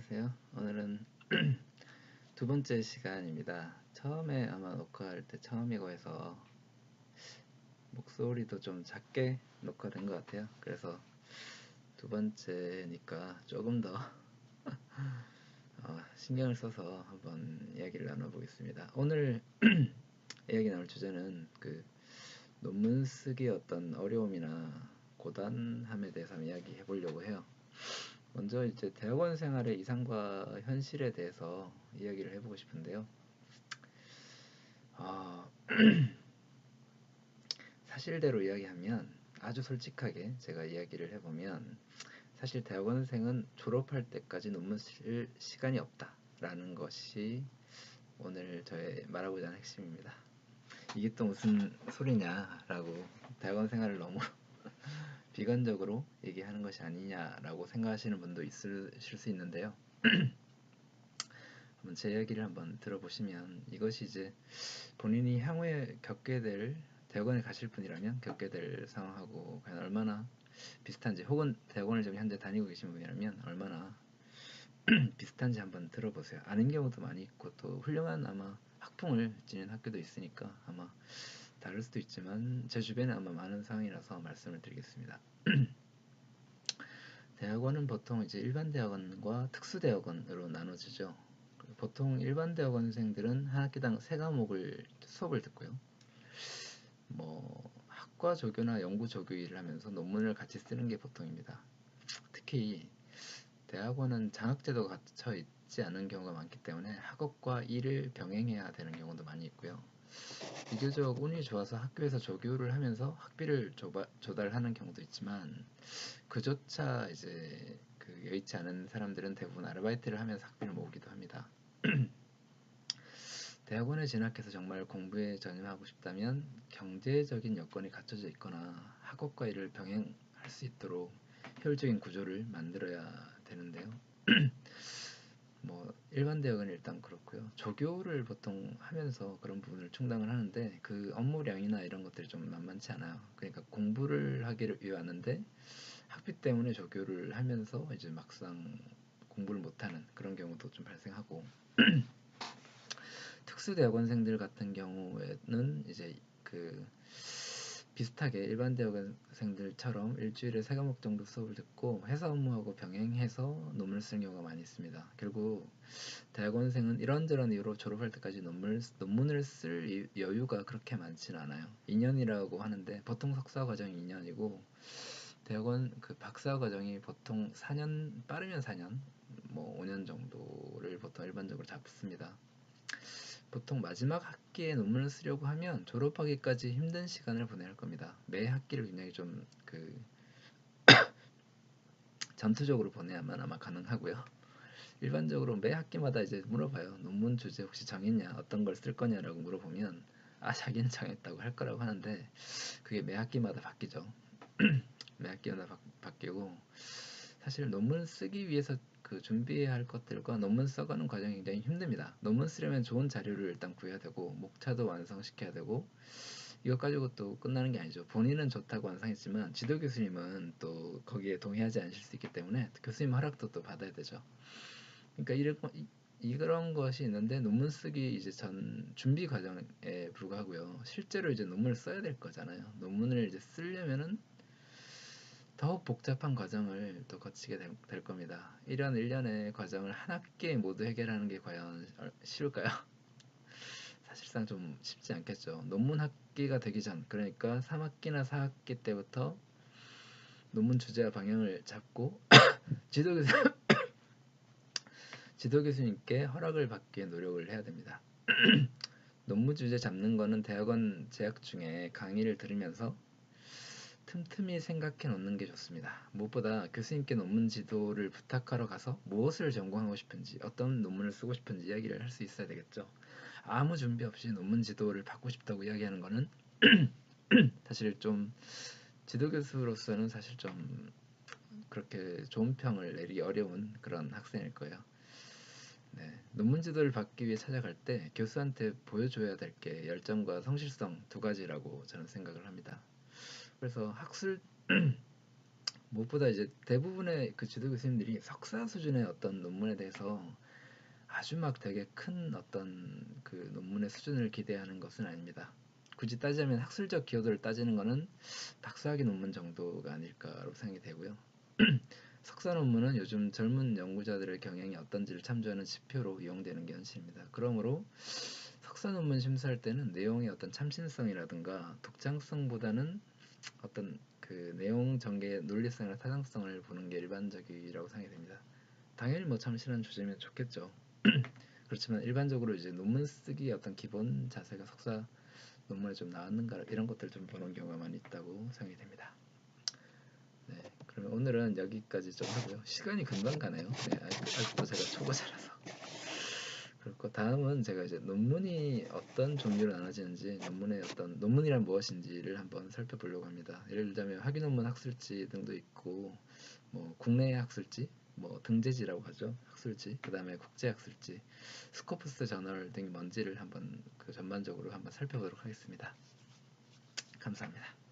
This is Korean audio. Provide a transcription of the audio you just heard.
안녕하세요. 오늘은 두 번째 시간입니다. 처음에 아마 녹화할 때 처음이고 해서 목소리도 좀 작게 녹화된 것 같아요. 그래서 두 번째니까 조금 더 신경을 써서 한번 이야기를 나눠보겠습니다. 오늘 이야기 나눌 주제는 논문 쓰기의 어떤 어려움이나 고단함에 대해서 한번 이야기해 보려고 해요. 먼저 이제 대학원 생활의 이상과 현실에 대해서 이야기를 해보고 싶은데요. 사실대로 이야기하면, 아주 솔직하게 제가 이야기를 해보면, 사실 대학원생은 졸업할 때까지 논문 쓸 시간이 없다라는 것이 오늘 저의 말하고자 하는 핵심입니다. 이게 또 무슨 소리냐라고, 대학원 생활을 너무 비관적으로 얘기하는 것이 아니냐라고 생각하시는 분도 있으실 수 있는데요. 한번 제 이야기를 한번 들어보시면, 이것이 이제 본인이 향후에 겪게 될, 대학원에 가실 분이라면 겪게 될 상황하고 과연 얼마나 비슷한지, 혹은 대학원을 지금 현재 다니고 계신 분이라면 얼마나 비슷한지 한번 들어보세요. 아는 경우도 많이 있고, 또 훌륭한 아마 학풍을 지닌 학교도 있으니까 아마 다를 수도 있지만 제 주변에 아마 많은 상황이라서 말씀을 드리겠습니다. 대학원은 보통 이제 일반 대학원과 특수 대학원으로 나눠지죠. 보통 일반 대학원생들은 한 학기당 3과목을 수업을 듣고요. 학과 조교나 연구 조교 일을 하면서 논문을 같이 쓰는 게 보통입니다. 특히 대학원은 장학제도가 갖춰 있지 않은 경우가 많기 때문에 학업과 일을 병행해야 되는 경우도 많이 있고요. 비교적 운이 좋아서 학교에서 조교를 하면서 학비를 조달하는 경우도 있지만, 그조차 이제 여의치 않은 사람들은 대부분 아르바이트를 하면서 학비를 모으기도 합니다. 대학원에 진학해서 정말 공부에 전념하고 싶다면 경제적인 여건이 갖춰져 있거나 학업과 일을 병행할 수 있도록 효율적인 구조를 만들어야 되는데요. 일반 대학은 일단 그렇고요. 조교를 보통 하면서 그런 부분을 충당을 하는데 그 업무량이나 이런 것들이 좀 만만치 않아요. 그러니까 공부를 하기를 위해 왔는데 학비 때문에 조교를 하면서 이제 막상 공부를 못하는 그런 경우도 좀 발생하고, 특수대학원생들 같은 경우에는 이제 비슷하게 일반 대학원생들처럼 일주일에 3과목 정도 수업을 듣고 회사 업무하고 병행해서 논문을 쓰는 경우가 많이 있습니다. 결국 대학원생은 이런저런 이유로 졸업할 때까지 논문을 쓸 여유가 그렇게 많지는 않아요. 2년이라고 하는데 보통 석사 과정이 2년이고 대학원 박사 과정이 보통 4년, 빠르면 4년, 5년 정도를 보통 일반적으로 잡습니다. 보통 마지막 학기에 논문을 쓰려고 하면 졸업하기까지 힘든 시간을 보내야 할 겁니다. 매 학기를 굉장히 좀 전투적으로 보내야만 아마 가능하고요. 일반적으로 매 학기마다 이제 물어봐요. 논문 주제 혹시 정했냐? 어떤 걸 쓸 거냐라고 물어보면 자기는 정했다고 할 거라고 하는데 그게 매 학기마다 바뀌죠. 매 학기마다 바뀌고, 사실 논문 쓰기 위해서 준비해야 할 것들과 논문 써가는 과정이 굉장히 힘듭니다. 논문 쓰려면 좋은 자료를 일단 구해야 되고 목차도 완성시켜야 되고, 이것 가지고 또 끝나는 게 아니죠. 본인은 좋다고 완성했지만 지도 교수님은 또 거기에 동의하지 않으실 수 있기 때문에 교수님 허락도 또 받아야 되죠. 그러니까 이런 것이 있는데, 논문 쓰기 이제 전 준비 과정에 불과하고요. 실제로 이제 논문을 써야 될 거잖아요. 논문을 이제 쓰려면은 더욱 복잡한 과정을 또 거치게 될 겁니다. 이런 일련의 과정을 한 학기에 모두 해결하는 게 과연 쉬울까요? 사실상 좀 쉽지 않겠죠. 논문 학기가 되기 전, 그러니까 3학기나 4학기 때부터 논문 주제와 방향을 잡고 지도교수 지도교수님께 허락을 받기 위해 노력을 해야 됩니다. 논문 주제 잡는 거는 대학원 재학 중에 강의를 들으면서 틈틈이 생각해 놓는 게 좋습니다. 무엇보다 교수님께 논문 지도를 부탁하러 가서 무엇을 전공하고 싶은지, 어떤 논문을 쓰고 싶은지 이야기를 할 수 있어야 되겠죠. 아무 준비 없이 논문 지도를 받고 싶다고 이야기하는 거는 사실 좀 지도교수로서는 사실 좀 그렇게 좋은 평을 내리기 어려운 그런 학생일 거예요. 네, 논문 지도를 받기 위해 찾아갈 때 교수한테 보여줘야 될 게 열정과 성실성 두 가지라고 저는 생각을 합니다. 그래서 무엇보다 이제 대부분의 그 지도 교수님들이 석사 수준의 어떤 논문에 대해서 아주 막 되게 큰 어떤 그 논문의 수준을 기대하는 것은 아닙니다. 굳이 따지자면 학술적 기여도를 따지는 거는 박사학위 논문 정도가 아닐까라고 생각이 되고요. 석사 논문은 요즘 젊은 연구자들의 경향이 어떤지를 참조하는 지표로 이용되는 게 현실입니다. 그러므로 석사 논문 심사할 때는 내용의 어떤 참신성이라든가 독창성보다는 어떤 그 내용 전개의 논리성이나 타당성을 보는 게 일반적이라고 생각이 됩니다. 당연히 뭐 참신한 주제면 좋겠죠. 그렇지만 일반적으로 이제 논문 쓰기 어떤 기본 자세가 석사 논문에 좀 나왔는가 이런 것들 좀 보는 경우가 많이 있다고 생각이 됩니다. 네, 그러면 오늘은 여기까지 좀 하고요. 시간이 금방 가네요. 네, 아직도 제가 초보자라서. 그렇고 다음은 제가 이제 논문이 어떤 종류로 나눠지는지 논문의 어떤 논문이란 무엇인지를 한번 살펴보려고 합니다. 예를 들자면 학위 논문 학술지 등도 있고 뭐 국내 학술지 뭐 등재지라고 하죠. 학술지 그 다음에 국제 학술지 스코프스 저널 등이 뭔지를 한번 그 전반적으로 한번 살펴보도록 하겠습니다. 감사합니다.